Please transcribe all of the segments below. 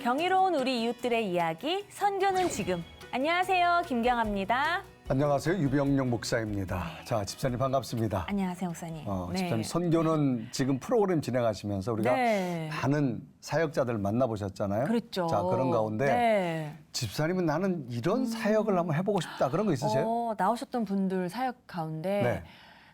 경이로운 우리 이웃들의 이야기, 선교는 지금. 안녕하세요, 김경아입니다. 안녕하세요. 유병용 목사입니다. 자, 집사님 반갑습니다. 안녕하세요, 목사님. 집사님 선교는 지금 프로그램 진행하시면서 우리가 많은 사역자들 만나보셨잖아요. 그렇죠. 자, 그런 가운데 집사님은 나는 이런 사역을 한번 해보고 싶다. 그런 거 있으세요? 나오셨던 분들 사역 가운데 네.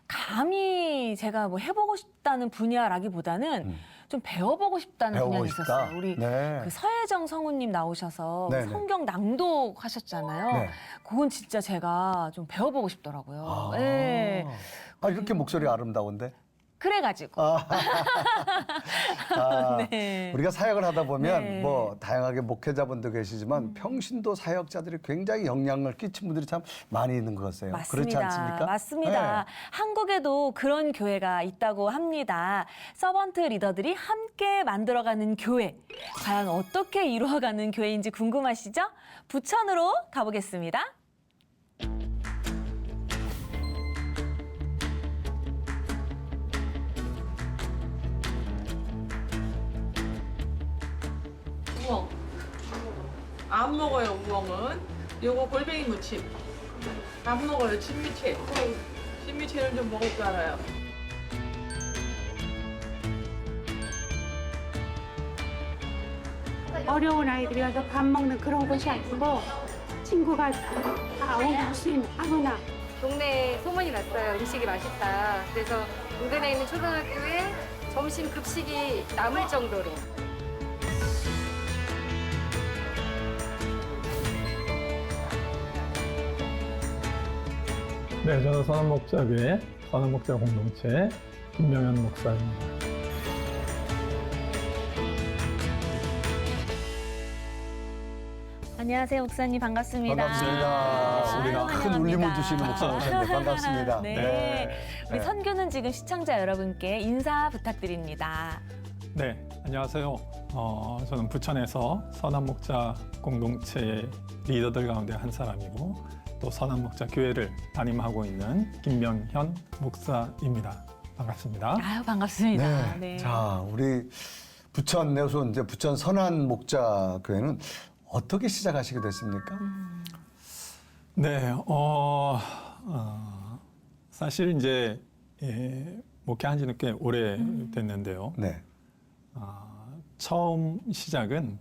감히 제가 뭐 해보고 싶다는 분야라기보다는 좀 배워보고 싶다는 분야가 있었어요. 우리 그 서혜정 성우님 나오셔서 성경 낭독하셨잖아요. 네. 그건 진짜 제가 좀 배워보고 싶더라고요. 네. 이렇게 목소리 아름다운데? 그래가지고. 네. 우리가 사역을 하다 보면 네. 뭐 다양하게 목회자분도 계시지만 평신도 사역자들이 굉장히 영향을 끼친 분들이 참 많이 있는 것 같아요. 맞습니다. 그렇지 않습니까? 맞습니다. 네. 한국에도 그런 교회가 있다고 합니다. 서번트 리더들이 함께 만들어가는 교회. 과연 어떻게 이루어가는 교회인지 궁금하시죠? 부천으로 가보겠습니다. 우엉. 안 먹어요, 우엉은. 요거 골뱅이 무침. 안 먹어요, 진미채. 진미채는 좀 먹을 줄 알아요. 어려운 아이들이 와서 밥 먹는 그런 곳이 아니고 친구가 다 오고 싶은 아무나 동네에 소문이 났어요. 음식이 맛있다. 그래서 인근에 있는 초등학교에 점심 급식이 남을 정도로. 네, 저는 선한목자교회 선한목자 공동체 김명현 목사입니다. 안녕하세요, 목사님. 반갑습니다. 반갑습니다. 우리가 큰 울림을 주시는 목사 모셨는데 반갑습니다. 네. 우리 선교는 지금 시청자 여러분께 인사 부탁드립니다. 네, 안녕하세요. 저는 부천에서 선한목자 공동체 리더들 가운데 한 사람이고 또 선한목자 교회를 담임하고 있는 김명현 목사입니다. 반갑습니다. 아유, 반갑습니다. 네. 자, 우리 부천 내에서 이제 부천 선한 목자 교회는 어떻게 시작하시게 됐습니까? 네, 사실 이제 목회한 지는 꽤 오래 됐는데요. 네. 처음 시작은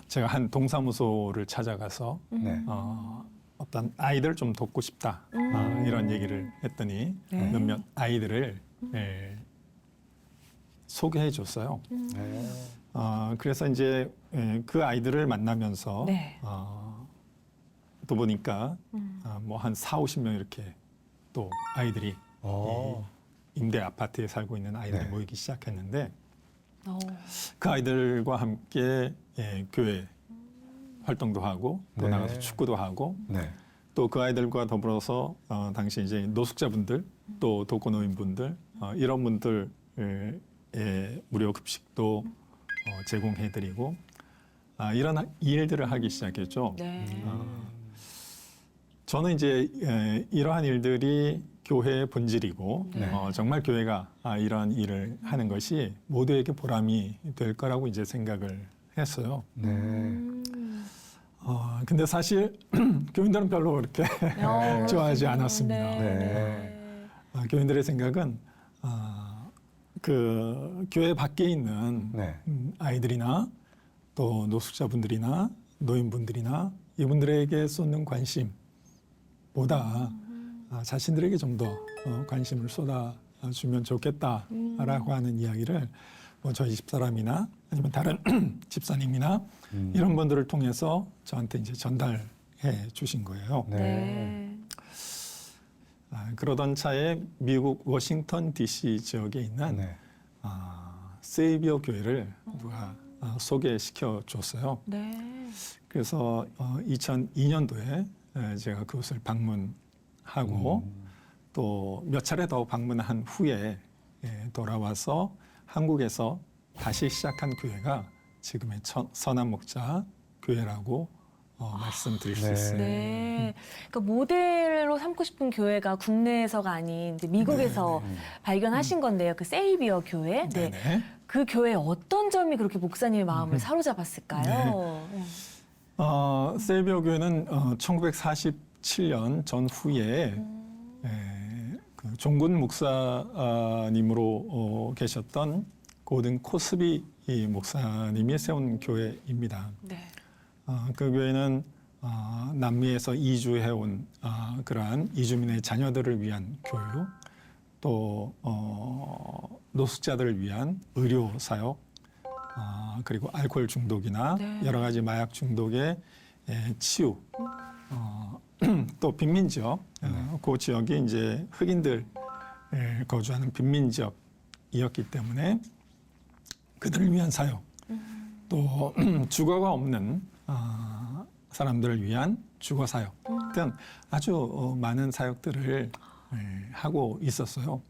제가 한 동사무소를 찾아가서 네. 어떤 아이들 좀 돕고 싶다 이런 얘기를 했더니 몇몇 아이들을 소개해 줬어요. 네. 그래서 이제 그 아이들을 만나면서 또 보니까 뭐 한 4, 50명 이렇게 또 아이들이 임대 아파트에 살고 있는 아이들이 네. 모이기 시작했는데 그 아이들과 함께 교회 활동도 하고 또 네. 나가서 축구도 하고 네. 또 그 아이들과 더불어서 당시 이제 노숙자분들 또 독거노인분들 이런 분들의 무료 급식도 제공해드리고 이런 일들을 하기 시작했죠. 네. 저는 이제 이러한 일들이 교회의 본질이고 정말 교회가 이런 일을 하는 것이 모두에게 보람이 될 거라고 이제 생각을 했어요. 네. 근데 사실 교인들은 별로 그렇게 좋아하지 않았습니다. 네. 교인들의 생각은 그 교회 밖에 있는 네. 아이들이나 또 노숙자분들이나 노인분들이나 이분들에게 쏟는 관심보다 자신들에게 좀 더 관심을 쏟아주면 좋겠다라고 하는 이야기를 뭐 저희 집사람이나 아니면 다른 집사님이나 이런 분들을 통해서 저한테 이제 전달해 주신 거예요. 네. 그러던 차에 미국 워싱턴 DC 지역에 있는 네. 세이비어 교회를 누가 소개시켜 줬어요. 네. 그래서 2002년도에 제가 그곳을 방문하고 또 몇 차례 더 방문한 후에 돌아와서 한국에서 다시 시작한 교회가 지금의 선한목자 교회라고 말씀드릴 수 네. 있습니다. 네. 그러니까 모델로 삼고 싶은 교회가 국내에서가 아닌 이제 미국에서 발견하신 건데요. 그 세이비어 교회. 네. 네네. 그 교회 어떤 점이 그렇게 목사님의 마음을 사로잡았을까요? 세이비어 교회는 1947년 전후에 그 종군 목사님으로 계셨던 고든 코스비 목사님이 세운 교회입니다. 네. 그 교회는 남미에서 이주해온 그러한 이주민의 자녀들을 위한 교육, 또 노숙자들을 위한 의료 사역, 그리고 알코올 중독이나 네. 여러 가지 마약 중독의 치유, 또 빈민 지역, 그 지역이 이제 흑인들 거주하는 빈민 지역이었기 때문에 그들을 위한 사역, 또 주거가 없는 사람들을 위한 주거 사역 등 아주 많은 사역들을 하고 있었어요.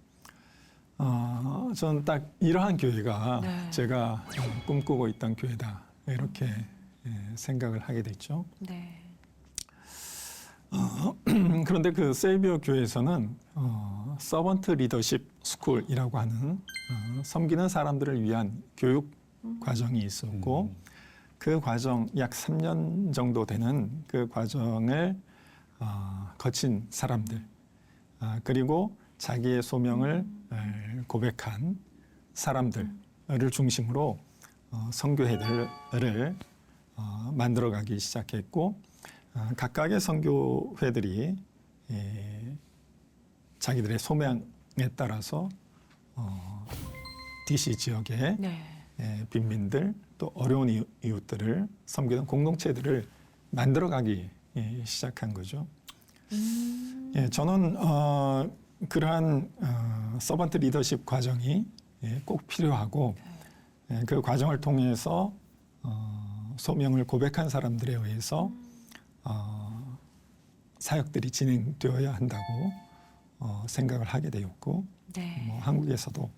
저는 딱 이러한 교회가 네. 제가 꿈꾸고 있던 교회다 이렇게 생각을 하게 됐죠. 네. 그런데 그 세이비어 교회에서는 서번트 리더십 스쿨이라고 하는 섬기는 사람들을 위한 교육 과정이 있었고 그 과정 약 3년 정도 되는 그 과정을 거친 사람들 그리고 자기의 소명을 고백한 사람들을 중심으로 선교회들을 만들어가기 시작했고 각각의 선교회들이 자기들의 소명에 따라서 DC 지역의 네. 빈민들 또 어려운 이웃들을 섬기는 공동체들을 만들어가기 시작한 거죠. 저는 그러한 서번트 리더십 과정이 꼭 필요하고 그 과정을 통해서 소명을 고백한 사람들에 의해서 사역들이 진행되어야 한다고 생각을 하게 되었고 네. 뭐 한국에서도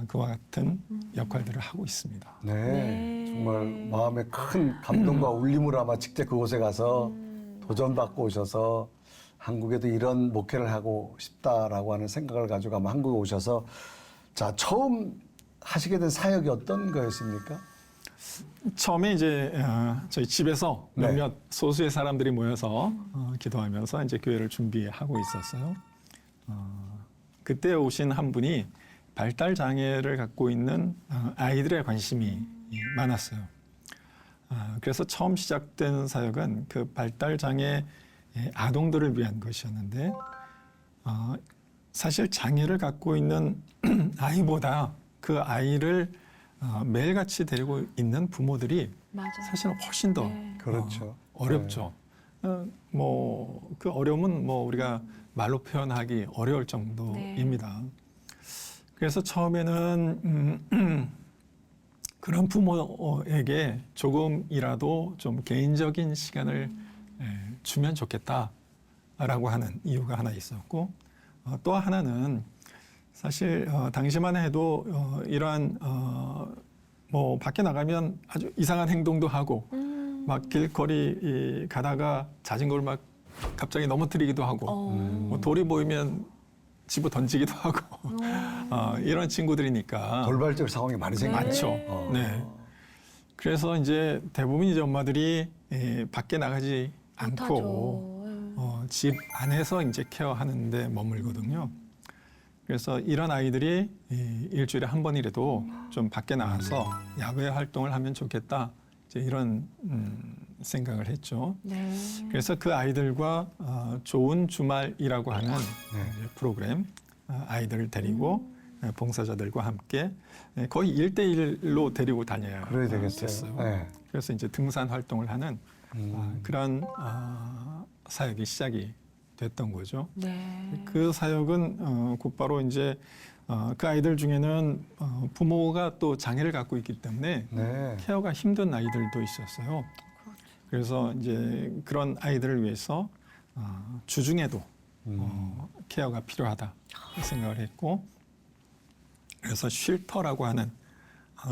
그와 같은 역할들을 하고 있습니다. 네. 네. 정말 마음에 큰 감동과 울림을 아마 직접 그곳에 가서 도전받고 오셔서 한국에도 이런 목회를 하고 싶다라고 하는 생각을 가지고 아마 한국에 오셔서 자, 처음 하시게 된 사역이 어떤 거였습니까? 처음에 이제 저희 집에서 네. 몇몇 소수의 사람들이 모여서 기도하면서 이제 교회를 준비하고 있었어요. 그때 오신 한 분이 발달 장애를 갖고 있는 아이들에 관심이 많았어요. 그래서 처음 시작된 사역은 그 발달 장애 아동들을 위한 것이었는데 사실 장애를 갖고 있는 아이보다 그 아이를 매일같이 데리고 있는 부모들이 맞아요. 사실은 훨씬 더 네. 그렇죠. 어렵죠. 뭐 그 어려움은 뭐 우리가 말로 표현하기 어려울 정도입니다. 그래서 처음에는 그런 부모에게 조금이라도 좀 개인적인 시간을 주면 좋겠다라고 하는 이유가 하나 있었고 또 하나는 사실 당시만 해도 이러한 뭐 밖에 나가면 아주 이상한 행동도 하고 막 길거리 가다가 자전거를 막 갑자기 넘어뜨리기도 하고 뭐 돌이 보이면 집어 던지기도 하고 이런 친구들이니까 돌발적 상황이 많이 생기죠. 많죠. 네. 그래서 이제 대부분 이제 엄마들이 밖에 나가지 않고 집 안에서 이제 케어하는데 머물거든요. 그래서 이런 아이들이 일주일에 한 번이라도 좀 밖에 나가서 야외 활동을 하면 좋겠다. 이제 이런 생각을 했죠. 네. 그래서 그 아이들과 좋은 주말이라고 하는 이제 프로그램 아이들을 데리고 봉사자들과 함께 거의 1대1로 데리고 다녀야 그래야 되겠어요. 됐어요. 네. 그래서 이제 등산 활동을 하는 그런 사역이 시작이 됐던 거죠. 네. 그 사역은 곧바로 이제 그 아이들 중에는 부모가 또 장애를 갖고 있기 때문에 네. 케어가 힘든 아이들도 있었어요. 그래서 이제 그런 아이들을 위해서 주중에도 케어가 필요하다 생각을 했고 그래서 쉴터라고 하는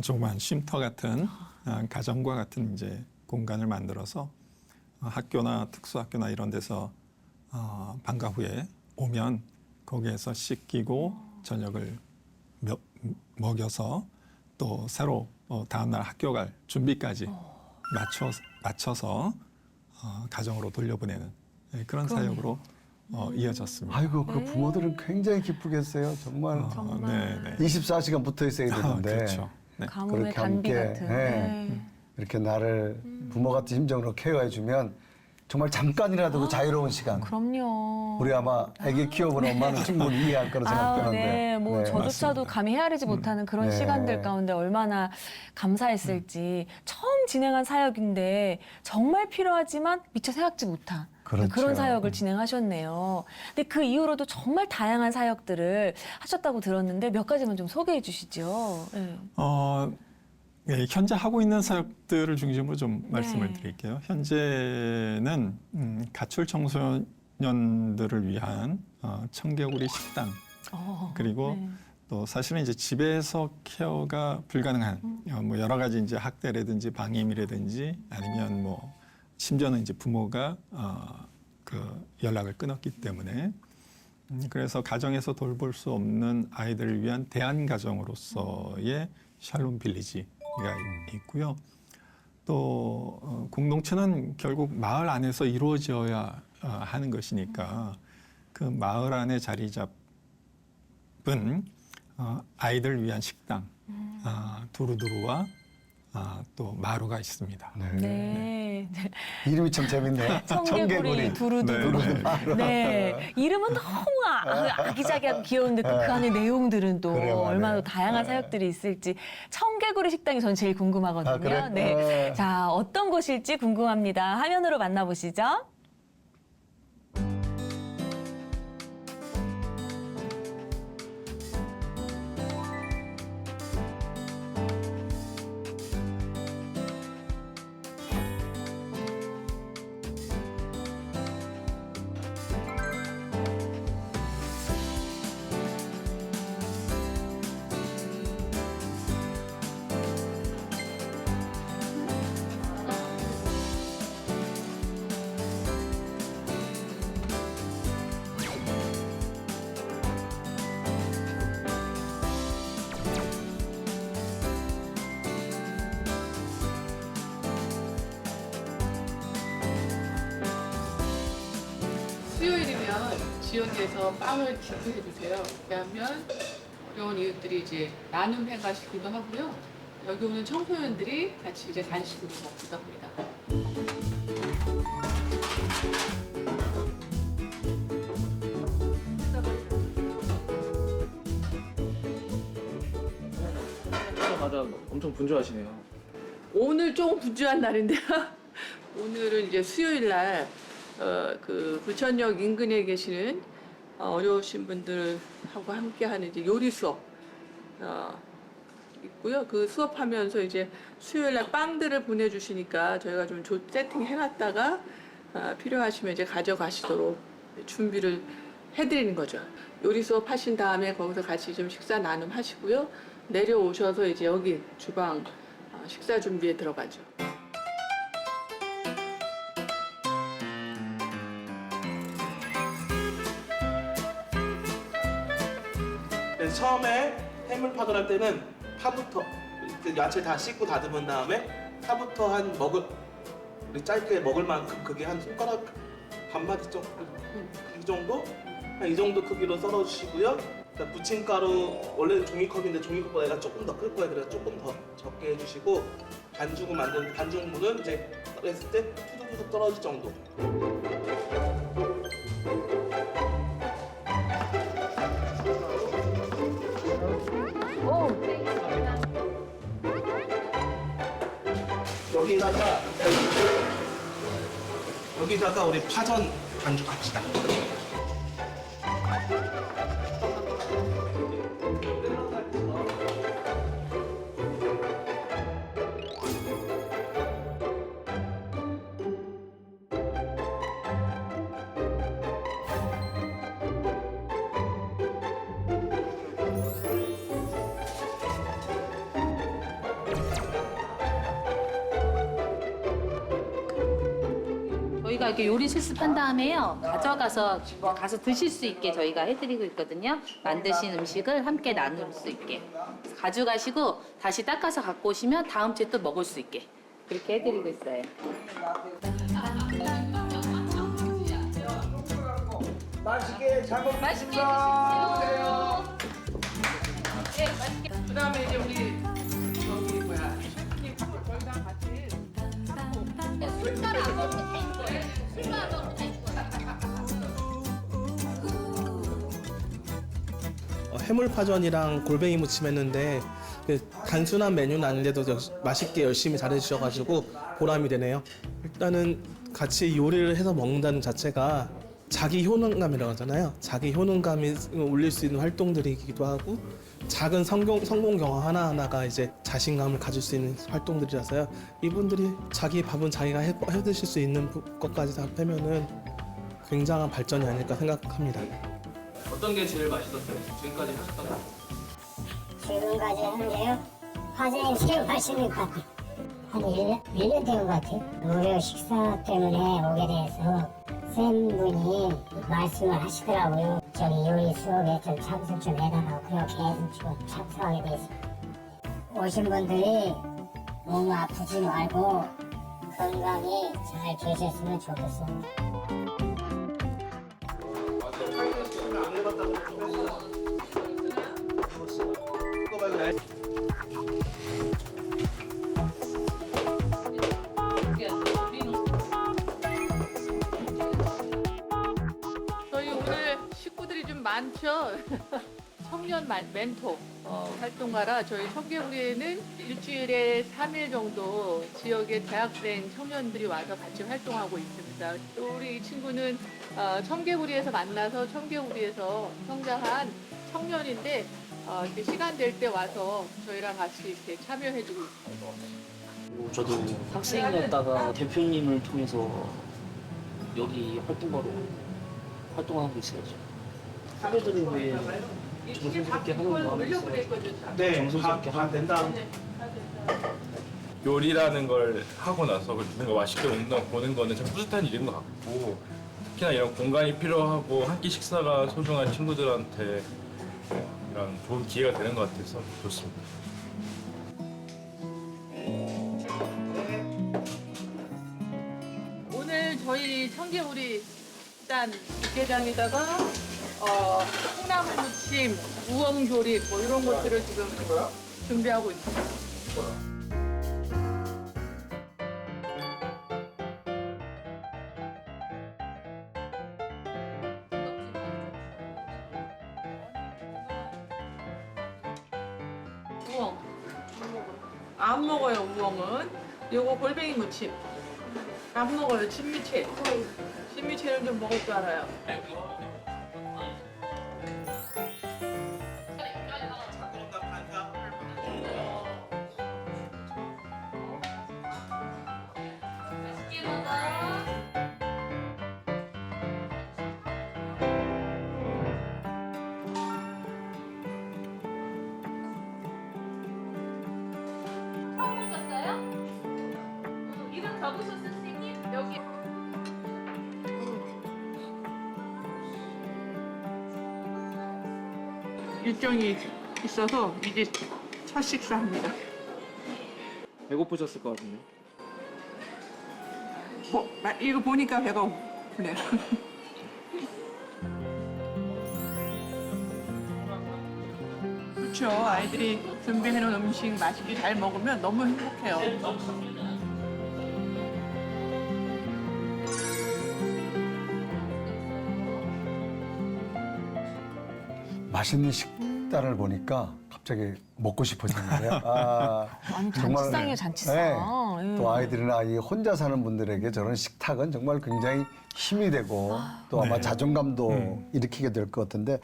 조그만 쉼터 같은 가정과 같은 이제 공간을 만들어서 학교나 특수학교나 이런 데서 방과 후에 오면 거기에서 씻기고 저녁을 먹여서 또 새로 다음날 학교 갈 준비까지 맞춰서 가정으로 돌려보내는 그런 사역으로 이어졌습니다. 아이고 그 부모들은 굉장히 기쁘겠어요. 정말 네, 네. 24시간 붙어 있어야 되는데 그렇죠. 네. 가뭄의 그렇게 단비 함께, 같은. 네. 네. 이렇게 나를 부모 같은 심정으로 케어해주면 정말 잠깐이라도 그 자유로운 시간. 그럼요. 우리 아마 아기 키워본 엄마는 충분히 이해할 거라 생각되는데. 네, 뭐 저조차도 맞습니다. 감히 헤아리지 못하는 그런 네. 시간들 가운데 얼마나 감사했을지 처음 진행한 사역인데 정말 필요하지만 미처 생각지 못한 그렇죠. 그런 사역을 진행하셨네요. 근데 그 이후로도 정말 다양한 사역들을 하셨다고 들었는데 몇 가지만 좀 소개해 주시죠. 네. 네, 현재 하고 있는 사역들을 중심으로 좀 말씀을 네. 드릴게요. 현재는 가출 청소년들을 위한 청개구리 식당 그리고 네. 또 사실은 이제 집에서 케어가 불가능한 뭐 여러 가지 이제 학대라든지 방임이라든지 아니면 뭐 심지어는 이제 부모가 그 연락을 끊었기 때문에 그래서 가정에서 돌볼 수 없는 아이들을 위한 대안 가정으로서의 샬롬 빌리지가 있고요. 또 공동체는 결국 마을 안에서 이루어져야 하는 것이니까 그 마을 안에 자리 잡은 아이들 위한 식당 두루두루와 또 마루가 있습니다. 네. 이름이 참 재밌네. 청개구리 두루두루. 네. 네. 이름은 너무 아기자기하고 귀여운데 그 안에 내용들은 또 그래요, 얼마나 맞아요. 다양한 사역들이 있을지 청개구리 식당이 전 제일 궁금하거든요. 아, 그래? 네. 자, 어떤 곳일지 궁금합니다. 화면으로 만나보시죠. 수요일이면 지원에서 빵을 기부해 주세요. 왜냐하면 어려운 이웃들이 이제 나눔 행가시기도 하고요. 여기 오는 청소년들이 같이 이제 간식으로 먹기도 합니다. 맞아, 엄청 분주하시네요. 오늘 조금 분주한 날인데요. 오늘은 이제 수요일 날 그 부천역 인근에 계시는 어려우신 분들하고 함께하는 이제 요리 수업 있고요. 그 수업하면서 이제 수요일 날 빵들을 보내주시니까 저희가 좀 세팅 해놨다가 필요하시면 이제 가져가시도록 준비를 해드리는 거죠. 요리 수업 하신 다음에 거기서 같이 좀 식사 나눔하시고요. 내려오셔서 이제 여기 주방 식사 준비에 들어가죠. 그래서 처음에 해물 파전 할 때는 파부터 그 야채 다 씻고 다듬은 다음에 파부터 한 우리 짧게 먹을 만큼 크기 한 손가락 반마디 정도 한 이 정도 크기로 썰어 주시고요. 부침가루 원래는 종이컵인데 종이컵보다 얘가 조금 더 클 거예요. 그래서 조금 더 적게 해주시고 반죽을 만든 반죽물은 이제 했을 때 투둑투둑 떨어질 정도. 여기다가 우리 파전 반죽합시다. 저희가 이렇게 요리 실습한 다음에요. 가져가서 드실 수 있게 저희가 해드리고 있거든요. 만드신 음식을 함께 나눌 수 있게. 가져가시고 다시 닦아서 갖고 오시면 다음 주에 또 먹을 수 있게. 그렇게 해드리고 있어요. 맛있게 잘 먹겠습니다. 맛있게 드십시오. 네, 맛있게. 그다음에 이제 우리 저기 뭐야 셰프님 저희랑 같이 술만 안 먹으면 돼. 술만 안 먹으면 돼. 해물파전이랑 골뱅이 무침 했는데 단순한 메뉴는 아닌데도 맛있게 열심히 잘해주셔가지고 보람이 되네요. 일단은 같이 요리를 해서 먹는다는 자체가 자기 효능감이라고 하잖아요. 자기 효능감이 올릴 수 있는 활동들이기도 하고 작은 성공 경험 하나하나가 이제 자신감을 가질 수 있는 활동들이라서요. 이분들이 자기 밥은 자기가 해 드실 수 있는 것까지 다 빼면은 굉장한 발전이 아닐까 생각합니다. 어떤 게 제일 맛있었어요? 지금까지 하셨던 거? 지금까지 현재요? 화장이 제일 맛있는 것 같아요. 한 1년 된 것 같아요. 무료 식사 때문에 오게 돼서 쌤 분이 말씀을 하시더라고요. 저기 요리 수업에 좀 참석 좀 해달라고. 그래서 계속 지금 참석하게 돼 있습니다. 오신 분들이 너무 아프지 말고 건강히 잘 계셨으면 좋겠습니다. 저희 오늘 식구들이 좀 많죠. 청년 멘토 활동가라 저희 청개구리에는 일주일에 3일 정도 지역의 대학생 청년들이 와서 같이 활동하고 있습니다. 또 우리 이 친구는 청개구리에서 만나서 청개구리에서 성장한 청년인데 이렇게 시간 될 때 와서 저희랑 같이 이렇게 참여해주고 있습니다. 저도 학생이었다가 대표님을 통해서 여기 활동가로 활동하고 있어요. 후배들을 위해 정성스럽게 하는 마음이 있어요. 네, 정성스럽게 다 된다. 요리라는 걸 하고 나서 뭔가 맛있게 먹는 거 보는 거는 참 뿌듯한 일인 것 같고 특히나 이런 공간이 필요하고 한 끼 식사가 소중한 친구들한테 이런 좋은 기회가 되는 것 같아서 좋습니다. 오늘 저희 청개구리 일단 육개장에다가 콩나물 무침, 우엉조림 뭐 이런 것들을 지금 준비하고 있습니다. 우엉 안 먹어요. 우엉은 요거 골뱅이 무침 안 먹어요. 진미채 진미채를 좀 먹을 줄 알아요. 처음 오셨어요? 이름 적으셨어요, 선생님? 여기. 일정이 있어서 이제 첫 식사합니다. 배고프셨을 것 같은데. 이거 보니까 배가 고프네요. 그렇죠. 아이들이 준비해놓은 음식 맛있게 잘 먹으면 너무 행복해요. 맛있는 식단을 보니까 갑자기 먹고 싶어지는 거예요. 잔치상이에요, 잔치상. 네. 또 아이들이나 이 혼자 사는 분들에게 저런 식탁은 정말 굉장히 힘이 되고 또 아마 네. 자존감도 일으키게 될 것 같은데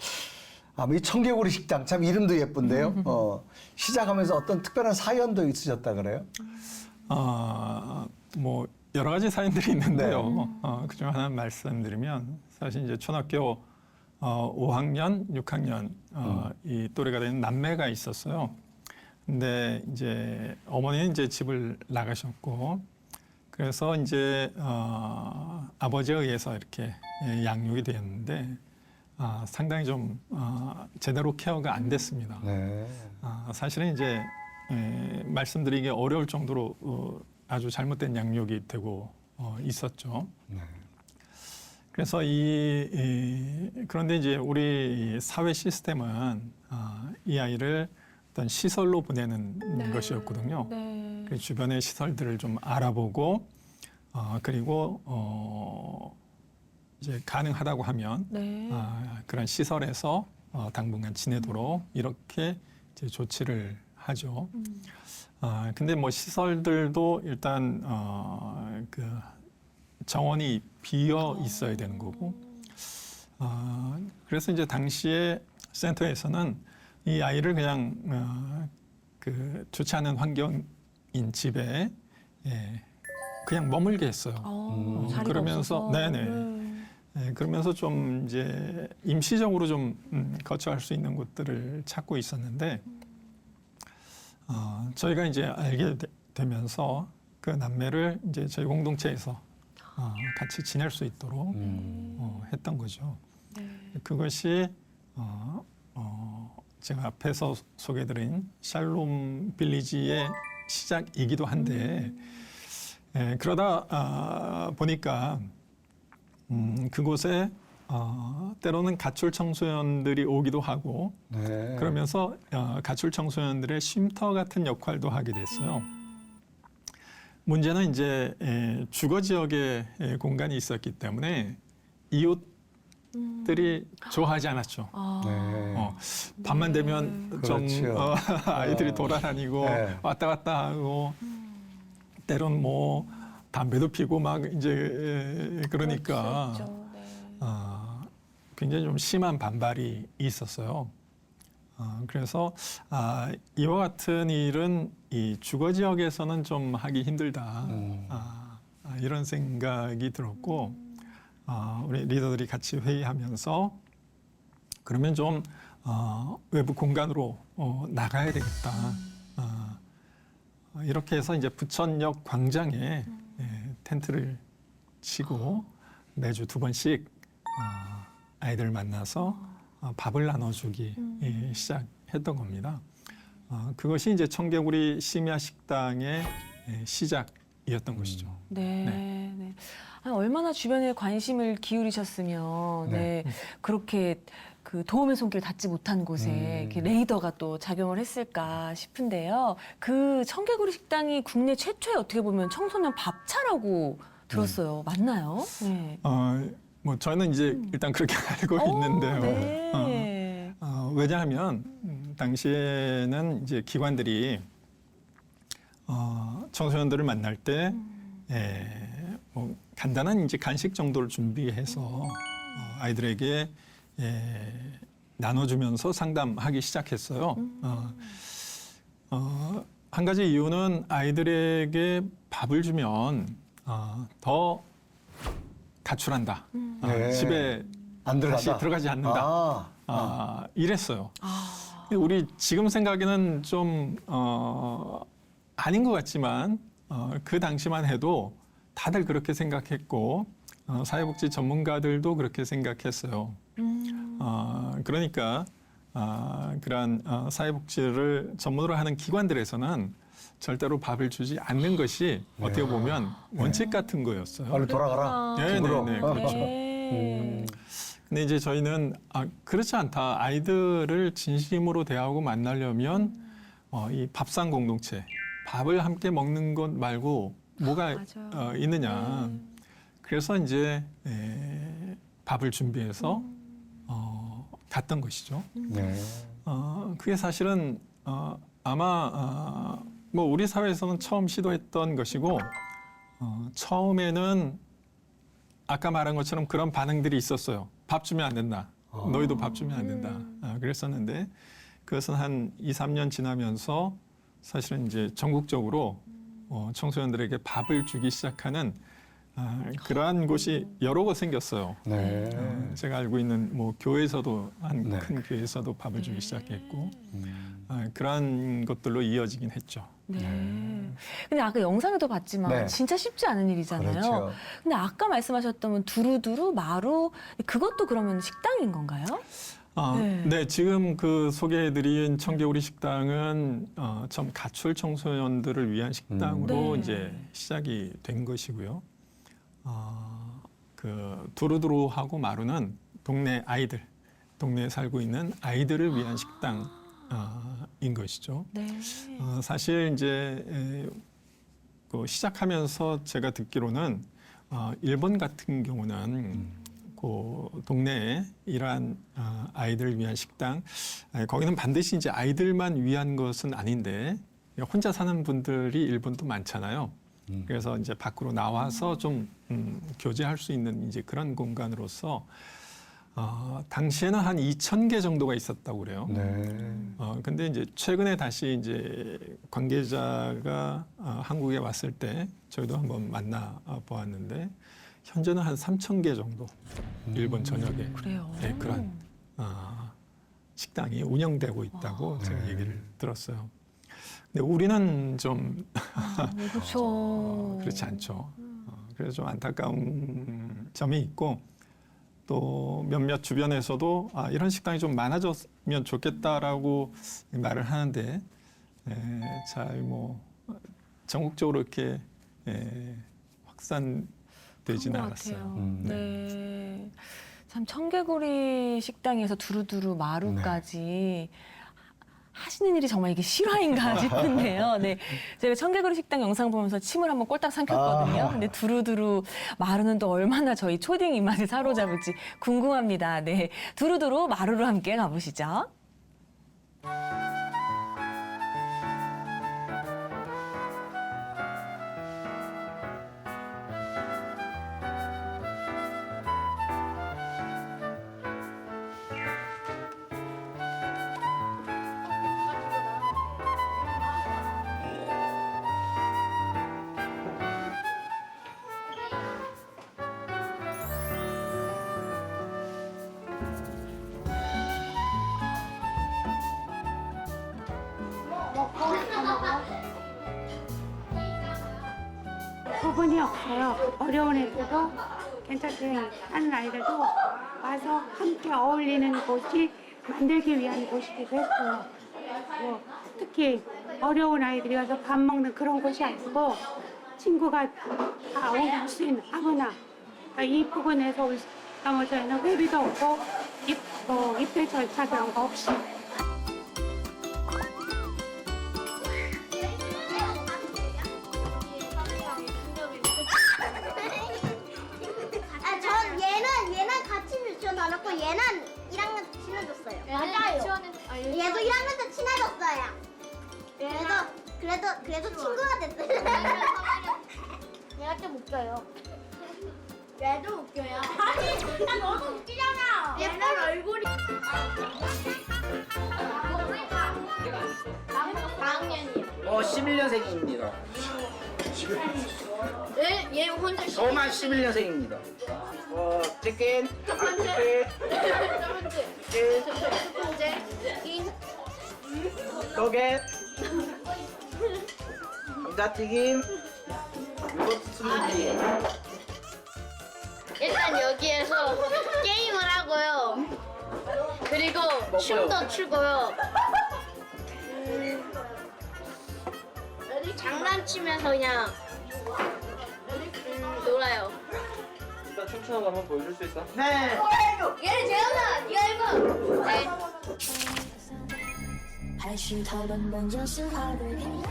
아마 이 청개구리 식당 참 이름도 예쁜데요. 시작하면서 어떤 특별한 사연도 있으셨다 그래요? 뭐 여러 가지 사연들이 있는데요. 그중 하나 말씀드리면 사실 이제 초등학교 5학년, 6학년 이 또래가 되는 남매가 있었어요. 근데 이제 어머니는 이제 집을 나가셨고 그래서 이제 아버지에 의해서 이렇게 양육이 되었는데 상당히 좀 제대로 케어가 안 됐습니다. 네. 사실은 이제 말씀드리기 어려울 정도로 아주 잘못된 양육이 되고 있었죠. 네. 그래서 그런데 이제 우리 사회 시스템은 이 아이를 어떤 시설로 보내는 것이었거든요. 네. 그 주변의 시설들을 좀 알아보고 그리고 이제 가능하다고 하면 네. 그런 시설에서 당분간 지내도록 이렇게 이제 조치를 하죠. 근데 뭐 시설들도 일단 그 정원이 비어 있어야 되는 거고, 그래서 이제 당시에 센터에서는 이 아이를 그냥 그 좋지 않은 환경인 집에 그냥 머물게 했어요. 자리가 그러면서 없어서. 네네. 그러면서 좀 이제 임시적으로 좀 거처할 수 있는 곳들을 찾고 있었는데 저희가 이제 알게 되면서 그 남매를 이제 저희 공동체에서 같이 지낼 수 있도록 했던 거죠. 그것이 제가 앞에서 소개드린 샬롬 빌리지의 시작이기도 한데 그러다 보니까 그곳에 때로는 가출 청소년들이 오기도 하고 네. 그러면서 가출 청소년들의 쉼터 같은 역할도 하게 됐어요. 문제는 이제 주거 지역에 공간이 있었기 때문에 이웃들이 좋아하지 않았죠. 네. 밤만 되면 좀 그렇죠. 아이들이 돌아다니고 네. 왔다 갔다 하고 때로는 뭐 담배도 피고 막 이제 그러니까 굉장히 좀 심한 반발이 있었어요. 그래서 이와 같은 일은 이 주거 지역에서는 좀 하기 힘들다. 이런 생각이 들었고 우리 리더들이 같이 회의하면서 그러면 좀 외부 공간으로 나가야 되겠다. 이렇게 해서 이제 부천역 광장에 텐트를 치고 매주 2번씩 아이들 만나서 밥을 나눠주기 시작했던 겁니다. 그것이 이제 청개구리 심야 식당의 시작이었던 것이죠. 네. 네. 아니, 얼마나 주변에 관심을 기울이셨으면 네. 그렇게 그 도움의 손길 닿지 못한 곳에 이렇게 레이더가 또 작용을 했을까 싶은데요. 그 청개구리 식당이 국내 최초의 어떻게 보면 청소년 밥차라고 들었어요. 맞나요? 네. 뭐 저는 이제 일단 그렇게 알고 있는데요. 네. 왜냐하면 당시에는 이제 기관들이 청소년들을 만날 때 뭐 간단한 이제 간식 정도를 준비해서 아이들에게 나눠주면서 상담하기 시작했어요. 한 가지 이유는 아이들에게 밥을 주면 더 가출한다. 네. 집에 안 다시 들어가지 않는다. 이랬어요. 근데 우리 지금 생각에는 좀 아닌 것 같지만 그 당시만 해도 다들 그렇게 생각했고 사회복지 전문가들도 그렇게 생각했어요. 그러니까 그러한 사회복지를 전문으로 하는 기관들에서는 절대로 밥을 주지 않는 것이 어떻게 보면 원칙 같은 거였어요. 빨리 돌아가라. 집으로. 네, 그렇죠. 근데 이제 저희는 그렇지 않다. 아이들을 진심으로 대하고 만나려면 이 밥상 공동체, 밥을 함께 먹는 것 말고 뭐가 있느냐. 그래서 이제 밥을 준비해서 갔던 것이죠. 네. 그게 사실은 아마 뭐 우리 사회에서는 처음 시도했던 것이고 처음에는 아까 말한 것처럼 그런 반응들이 있었어요. 밥 주면 안 된다. 너희도 밥 주면 안 된다. 그랬었는데 그것은 한 2, 3년 지나면서 사실은 이제 전국적으로 청소년들에게 밥을 주기 시작하는 그러한 곳이 여러 곳 생겼어요. 네. 제가 알고 있는 뭐 교회에서도 한 큰 교회에서도 밥을 주기 시작했고 그러한 것들로 이어지긴 했죠. 네. 근데 아까 영상에도 봤지만 네. 진짜 쉽지 않은 일이잖아요. 그렇죠. 근데 아까 말씀하셨던 두루두루, 마루 그것도 그러면 식당인 건가요? 네, 지금 그 소개해드린 청개구리 식당은 처음 가출 청소년들을 위한 식당으로 네. 이제 시작이 된 것이고요. 그 두루두루하고 마루는 동네 아이들, 동네에 살고 있는 아이들을 위한 식당인 것이죠. 네. 사실 이제 그 시작하면서 제가 듣기로는 일본 같은 경우는 그 동네에 이러한 아이들을 위한 식당, 거기는 반드시 이제 아이들만 위한 것은 아닌데 혼자 사는 분들이 일본도 많잖아요. 그래서 이제 밖으로 나와서 좀 교제할 수 있는 이제 그런 공간으로서 당시에는 한 2,000개 정도가 있었다고 그래요. 네. 근데 이제 최근에 다시 이제 관계자가 한국에 왔을 때 저희도 한번 만나 보았는데 현재는 한 3,000개 정도 일본 전역에 그래요. 네, 그런 식당이 운영되고 있다고 제가 얘기를 들었어요. 근데 우리는 좀 그렇죠. 그렇지 않죠. 그래서 좀 안타까운 점이 있고 또 몇몇 주변에서도 이런 식당이 좀 많아졌으면 좋겠다라고 말을 하는데 잘 뭐 전국적으로 이렇게 확산되지는 것 않았어요. 같아요. 네. 참 청개구리 식당에서 두루두루 마루까지 하시는 일이 정말 이게 실화인가 싶은데요. 네. 제가 청개구리 식당 영상 보면서 침을 한번 꼴딱 삼켰거든요. 근데 두루두루 마루는 또 얼마나 저희 초딩 입맛을 사로잡을지 궁금합니다. 네. 두루두루 마루로 함께 가보시죠. 구분이 없어요. 어려운 애들도 괜찮게 하는 아이들도 와서 함께 어울리는 곳이 만들기 위한 곳이기도 했고요. 뭐 특히 어려운 아이들이 와서 밥 먹는 그런 곳이 아니고 친구가 다 올 수 있는 아무나 이 부분에서 올 수, 저희는 회비도 없고 입회 절차 그런 거 없이 전 얘는 같이 유치원 다녔고 얘는 1학년 때 친해졌어요. 맞아요. 얘도 1학년 때 친해졌어요. 그래도 친구가 됐어요. 얘가 좀 웃겨요. 얘도 웃겨요. 아니, 나 너무 웃기잖아. 얘는 얼굴이. 4학년이요. 11년생입니다. 얘 혼자 저만 11년생입니다. 치킨, 첫 번째, 첫 번째, 떡에, 감자튀김, 요거트 스무디. 일단 여기에서 게임을 하고요. 그리고 춤도 추고요. 장난치면서 그냥 놀아요. 일단 춤추는 거 한번 보여줄 수 있어? 네. 얘는 재현아, 네가 읽어. 네. 还是讨论梦有时候的平淡。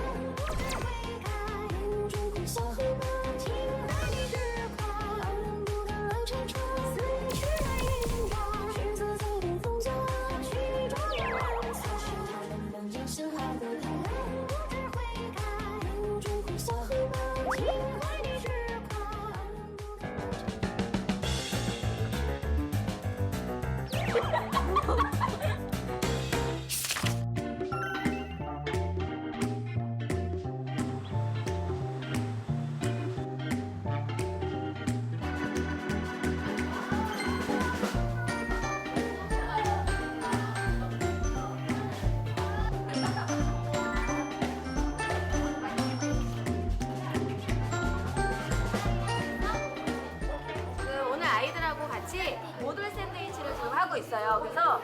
있어요. 그래서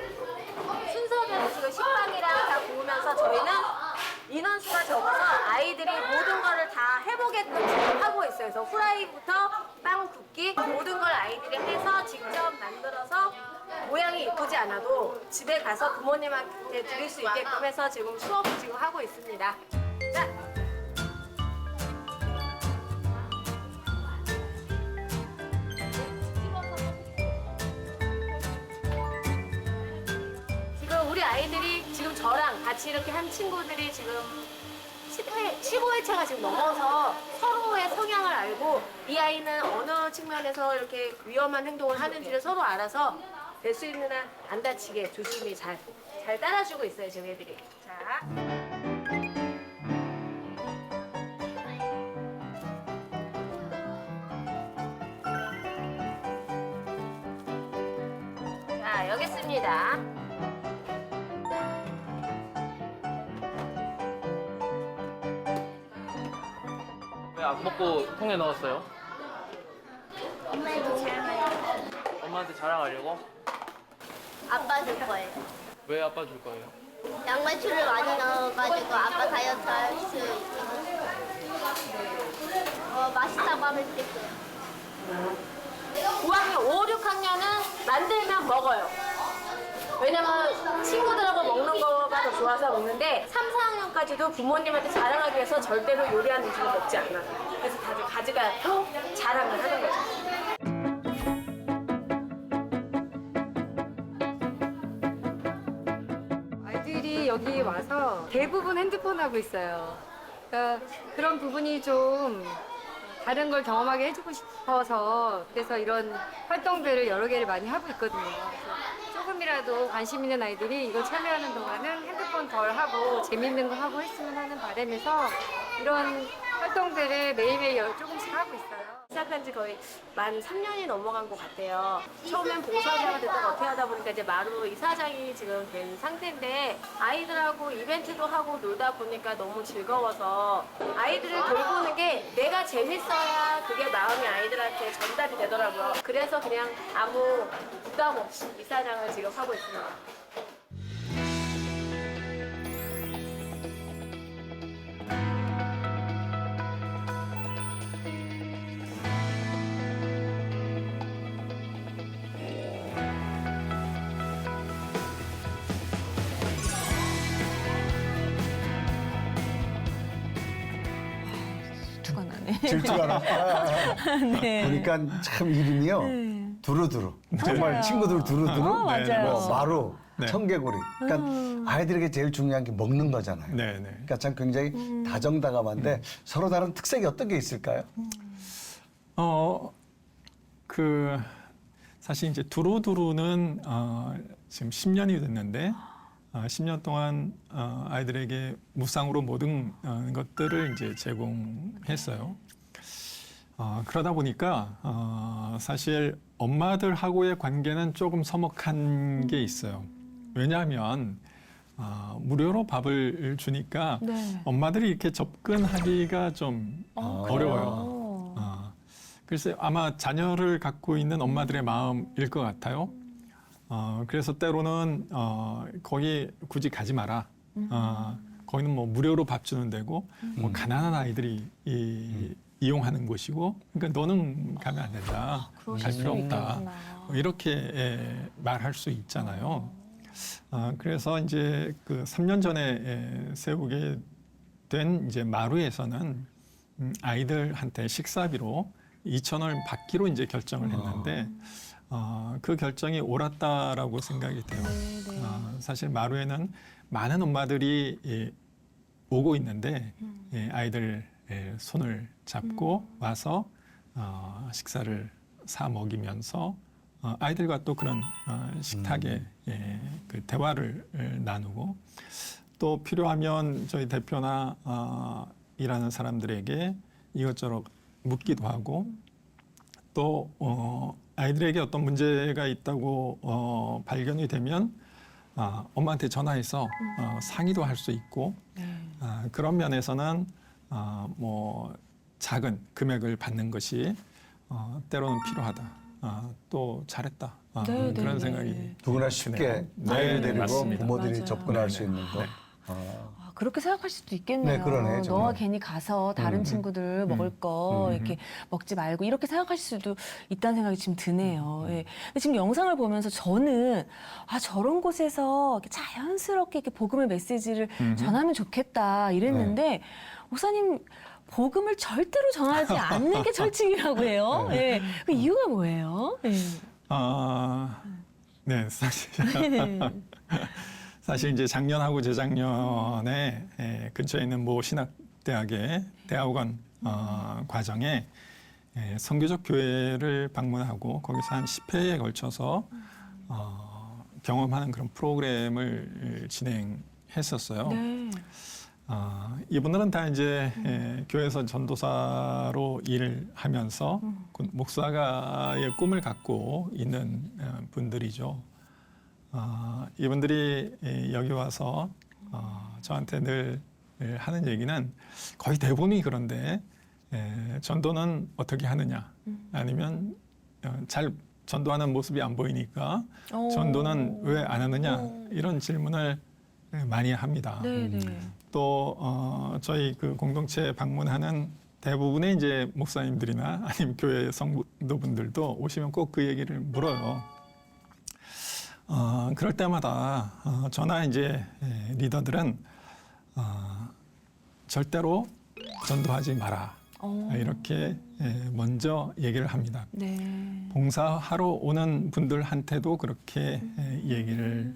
순서대로 지금 식빵이랑 다 구우면서 저희는 인원수가 적어서 아이들이 모든 거를 다 해보게끔 지금 하고 있어요. 그래서 후라이부터 빵 굽기 모든 걸 아이들이 해서 직접 만들어서 모양이 예쁘지 않아도 집에 가서 부모님한테 드릴 수 있게끔 해서 지금 수업을 지금 하고 있습니다. 자. 지금 우리 아이들이 지금 저랑 같이 이렇게 한 친구들이 지금 15회차가 지금 넘어서 서로의 성향을 알고 이 아이는 어느 측면에서 이렇게 위험한 행동을 하는지를 서로 알아서 될 수 있는 한 안 다치게 조심히 잘 따라주고 있어요, 지금 애들이. 자. 자, 여기 있습니다. 왜 안 먹고 통에 넣었어요? 엄마도 잘 엄마한테 자랑하려고? 아빠 줄 거예요. 왜 아빠 줄 거예요? 양배추를 많이 넣어가지고 아빠 다이어트 할 수 있고 맛있다고 하면 되고요. 9학년, 5, 6학년은 만들면 먹어요. 왜냐면 친구들하고 먹는 거가 더 좋아서 먹는데 3, 4학년까지도 부모님한테 자랑하기 위해서 절대로 요리한 음식을 먹지 않아요. 그래서 다들 가져가고 자랑을 하는 거죠. 아이들이 여기 와서 대부분 핸드폰 하고 있어요. 그러니까 그런 부분이 좀 다른 걸 경험하게 해주고 싶어서 그래서 이런 활동들을 여러 개를 많이 하고 있거든요. 그래서 조금이라도 관심 있는 아이들이 이거 참여하는 동안은 핸드폰 덜 하고 재밌는 거 하고 했으면 하는 바람에서 이런 활동들을 매일매일 조금씩 하고 있어요. 시작한 지 거의 만 3년이 넘어간 것 같아요. 처음엔 봉사자가 됐다가 어떻게 하다 보니까 이제 마루 이사장이 지금 된 상태인데 아이들하고 이벤트도 하고 놀다 보니까 너무 즐거워서 아이들을 돌보는 게 내가 재밌어야 그게 마음이 아이들한테 전달이 되더라고요. 그래서 그냥 아무 부담 없이 이사장을 지금 하고 있습니다. 투가 나네. 질투가 나. 네. 보니까 참 이름이요. 두루두루. 정말 맞아요. 친구들 두루두루. 맞아요. 뭐 마루, 네. 청개구리. 그러니까 아이들에게 제일 중요한 게 먹는 거잖아요. 네, 네. 그러니까 참 굉장히 다정다감한데 서로 다른 특색이 어떤 게 있을까요? 사실 이제 두루두루는 지금 10년이 됐는데 10년 동안 아이들에게 무상으로 모든 것들을 이제 제공했어요. 그러다 보니까 사실 엄마들하고의 관계는 조금 서먹한 게 있어요. 왜냐하면 무료로 밥을 주니까 네. 엄마들이 이렇게 접근하기가 좀 어려워요. 그래서 아마 자녀를 갖고 있는 엄마들의 마음일 것 같아요. 그래서 때로는 거기 굳이 가지 마라. 거기는 뭐 무료로 밥 주는 데고 뭐 가난한 아이들이 이용하는 곳이고, 그러니까 너는 가면 안 된다. 갈 필요 없다. 이렇게 말할 수 있잖아요. 그래서 이제 그 3년 전에 세우게 된 이제 마루에서는 아이들한테 식사비로 2,000원을 받기로 이제 결정을 했는데 그 결정이 옳았다라고 생각이 돼요. 사실 마루에는 많은 엄마들이 오고 있는데 아이들 손을 잡고 와서 식사를 사 먹이면서 아이들과 또 그런 식탁에 그 대화를 나누고 또 필요하면 저희 대표나 일하는 사람들에게 이것저것 묻기도 하고 또 아이들에게 어떤 문제가 있다고 발견이 되면 엄마한테 전화해서 상의도 할 수 있고 그런 면에서는 뭐 작은 금액을 받는 것이 때로는 필요하다. 또 잘했다 네, 그런 네, 생각이 네. 누구나 쉽게 네, 아이를 데리고 맞습니다. 부모들이 맞아요. 접근할 수 있는 것. 아, 그렇게 생각하실 수도 있겠네요. 네, 그러네, 정말. 너가 괜히 가서 다른 친구들 먹을 거 이렇게 먹지 말고 이렇게 생각하실 수도 있다는 생각이 지금 드네요. 예. 근데 지금 영상을 보면서 저는 저런 곳에서 이렇게 자연스럽게 이렇게 복음의 메시지를 전하면 좋겠다 이랬는데 목사님 복음을 절대로 전하지 않는 게 철칙이라고 해요. 예. 그 이유가 뭐예요? 예. 네, 사실 이제 작년하고 재작년에 근처에 있는 모 신학대학의 대학원 과정에 선교적 교회를 방문하고 거기서 한 10회에 걸쳐서 경험하는 그런 프로그램을 진행했었어요. 네. 이분들은 다 이제 교회에서 전도사로 일을 하면서 목사가의 꿈을 갖고 있는 분들이죠. 이분들이 여기 와서 저한테 늘 하는 얘기는 거의 대부분이 그런데 전도는 어떻게 하느냐 아니면 잘 전도하는 모습이 안 보이니까 전도는 왜 안 하느냐 이런 질문을 많이 합니다. 네네. 또 저희 그 공동체 방문하는 대부분의 이제 목사님들이나 아니면 교회 성도분들도 오시면 꼭 그 얘기를 물어요. 그럴 때마다 저나 이제 리더들은 절대로 전도하지 마라. 이렇게 먼저 얘기를 합니다. 네. 봉사하러 오는 분들한테도 그렇게 얘기를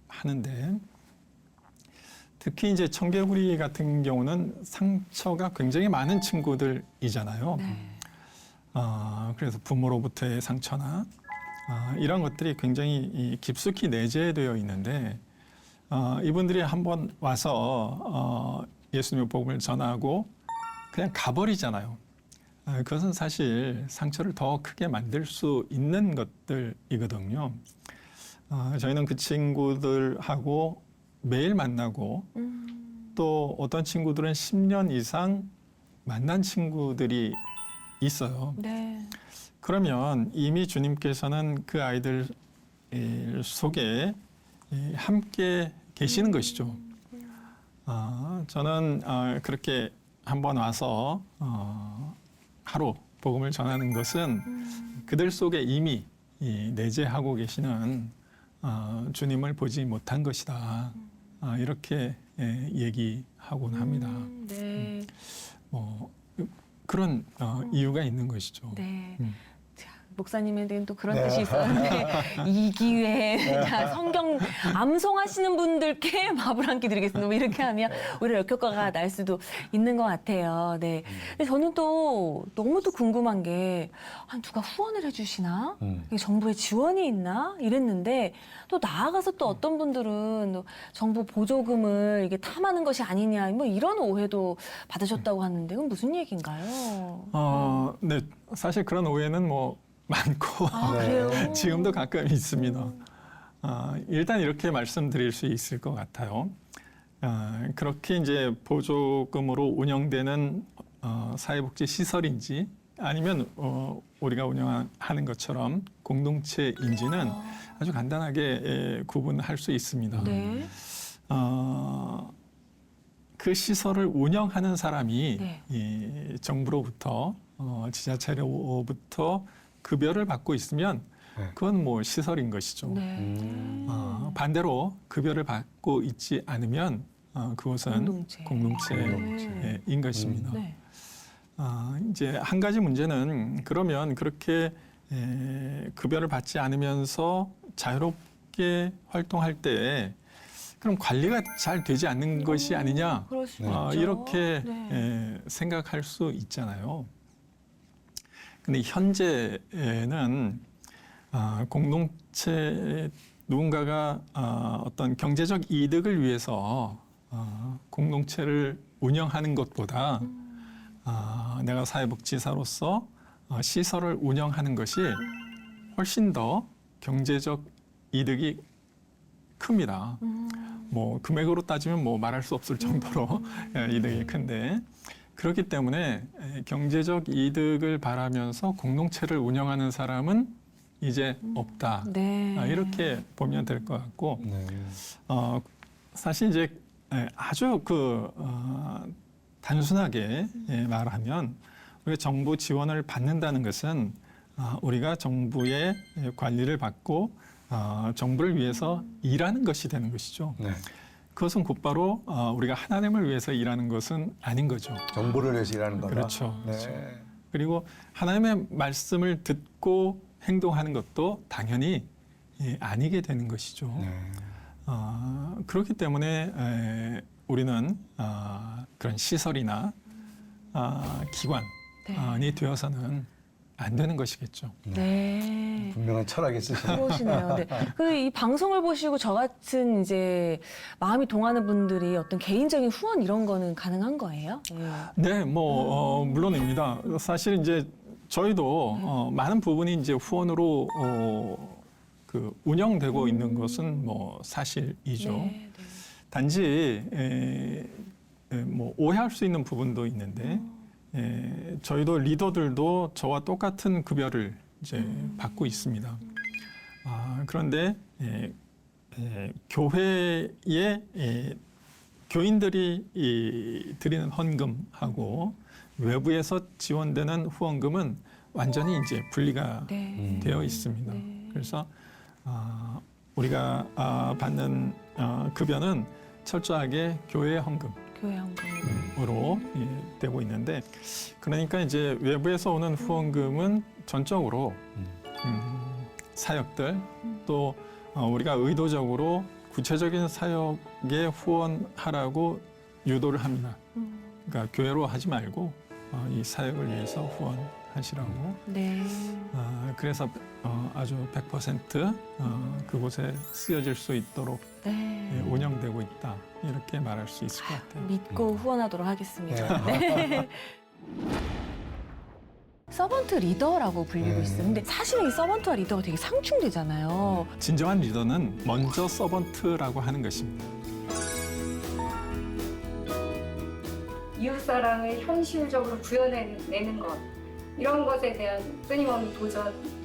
하는데 특히 이제 청개구리 같은 경우는 상처가 굉장히 많은 친구들이잖아요. 네. 그래서 부모로부터의 상처나 이런 것들이 굉장히 깊숙이 내재되어 있는데 이분들이 한번 와서 예수님의 복음을 전하고 그냥 가버리잖아요. 그것은 사실 상처를 더 크게 만들 수 있는 것들이거든요. 저희는 그 친구들하고 매일 만나고 또 어떤 친구들은 10년 이상 만난 친구들이 있어요. 네. 그러면 이미 주님께서는 그 아이들 속에 함께 계시는 것이죠. 저는 그렇게 한번 와서 하루 복음을 전하는 것은 그들 속에 이미 내재하고 계시는 주님을 보지 못한 것이다. 이렇게 얘기하곤 합니다. 네. 뭐 그런 이유가 있는 것이죠. 네. 자, 목사님에게는 또 그런 뜻이 있었는데 이 기회에 자, 성경 암송하시는 분들께 밥을 한 끼 드리겠습니다. 뭐 이렇게 하면 오히려 역효과가 날 수도 있는 것 같아요. 네. 근데 저는 또 너무 또 궁금한 게 누가 후원을 해주시나? 정부의 지원이 있나? 이랬는데 또 나아가서 또 어떤 분들은 또 정부 보조금을 이게 탐하는 것이 아니냐 뭐 이런 오해도 받으셨다고 하는데 그건 무슨 얘기인가요? 네, 사실 그런 오해는 뭐 많고 그래요? 지금도 가끔 있습니다. 일단 이렇게 말씀드릴 수 있을 것 같아요. 그렇게 이제 보조금으로 운영되는 사회복지 시설인지 아니면 우리가 운영하는 것처럼 공동체인지는 아주 간단하게 구분할 수 있습니다. 네. 그 시설을 운영하는 사람이 네. 이 정부로부터 지자체로부터 급여를 받고 있으면 그건 뭐 시설인 것이죠. 네. 반대로 급여를 받고 있지 않으면 그것은 공동체인 것입니다. 네. 이제 한 가지 문제는 그러면 그렇게 급여를 받지 않으면서 자유롭게 활동할 때 그럼 관리가 잘 되지 않는 것이 아니냐 그럴 수도 있죠. 이렇게 네. 생각할 수 있잖아요. 근데 현재는 공동체 누군가가 어떤 경제적 이득을 위해서 공동체를 운영하는 것보다 내가 사회복지사로서 시설을 운영하는 것이 훨씬 더 경제적 이득이 큽니다. 뭐 금액으로 따지면 뭐 말할 수 없을 정도로 이득이 큰데 그렇기 때문에 경제적 이득을 바라면서 공동체를 운영하는 사람은 이제 없다. 네. 이렇게 보면 될 것 같고 네. 사실 이제 아주 단순하게 말하면 우리가 정부 지원을 받는다는 것은 우리가 정부의 관리를 받고 정부를 위해서 일하는 것이 되는 것이죠. 네. 그것은 곧바로 우리가 하나님을 위해서 일하는 것은 아닌 거죠. 정부를 위해서 일하는 거다. 그렇죠. 네. 그리고 하나님의 말씀을 듣고 행동하는 것도 당연히 아니게 되는 것이죠. 네. 그렇기 때문에 우리는 그런 시설이나 기관이 되어서는 안 되는 것이겠죠. 네. 분명한 철학이 있으시네요. 그러시네요. 네. 이 방송을 보시고 저 같은 이제 마음이 동하는 분들이 어떤 개인적인 후원 이런 거는 가능한 거예요? 네, 물론입니다. 사실 이제 저희도 많은 부분이 이제 후원으로 운영되고 있는 것은 사실이죠. 네, 네. 단지 오해할 수 있는 부분도 있는데 저희도 리더들도 저와 똑같은 급여를 이제 받고 있습니다. 그런데 교회의 교인들이 드리는 헌금하고 외부에서 지원되는 후원금은 완전히 이제 분리가 네. 되어 있습니다. 네. 그래서 우리가 받는 급여는 철저하게 교회 헌금. 교회 헌금. 으로 되고 있는데, 그러니까 이제 외부에서 오는 후원금은 전적으로 사역들 또 우리가 의도적으로 구체적인 사역에 후원하라고 유도를 합니다. 그러니까 교회로 하지 말고 이 사역을 위해서 후원하시라고. 네. 그래서 아주 100% 그곳에 쓰여질 수 있도록 네. 운영되고 있다. 이렇게 말할 수 있을 것 같아요. 믿고 후원하도록 하겠습니다. 네. 서번트 리더라고 불리고 있어요. 근데 사실 이 서번트와 리더가 되게 상충되잖아요. 진정한 리더는 먼저 서번트라고 하는 것입니다. 이웃사랑을 현실적으로 구현해내는 것, 이런 것에 대한 끊임없는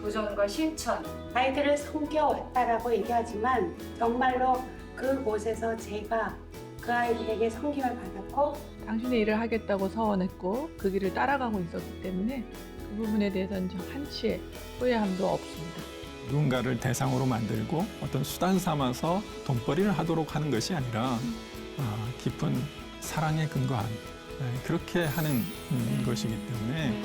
도전과 실천. 아이들을 섬겨왔다라고 얘기하지만 정말로 그곳에서 제가 그 아이들에게 섬김을 받았고 당신의 일을 하겠다고 서원했고 그 길을 따라가고 있었기 때문에 그 부분에 대해서는 한치의 후회함도 없습니다. 누군가를 대상으로 만들고 어떤 수단 삼아서 돈벌이를 하도록 하는 것이 아니라 깊은 사랑에 근거한 그렇게 하는 것이기 때문에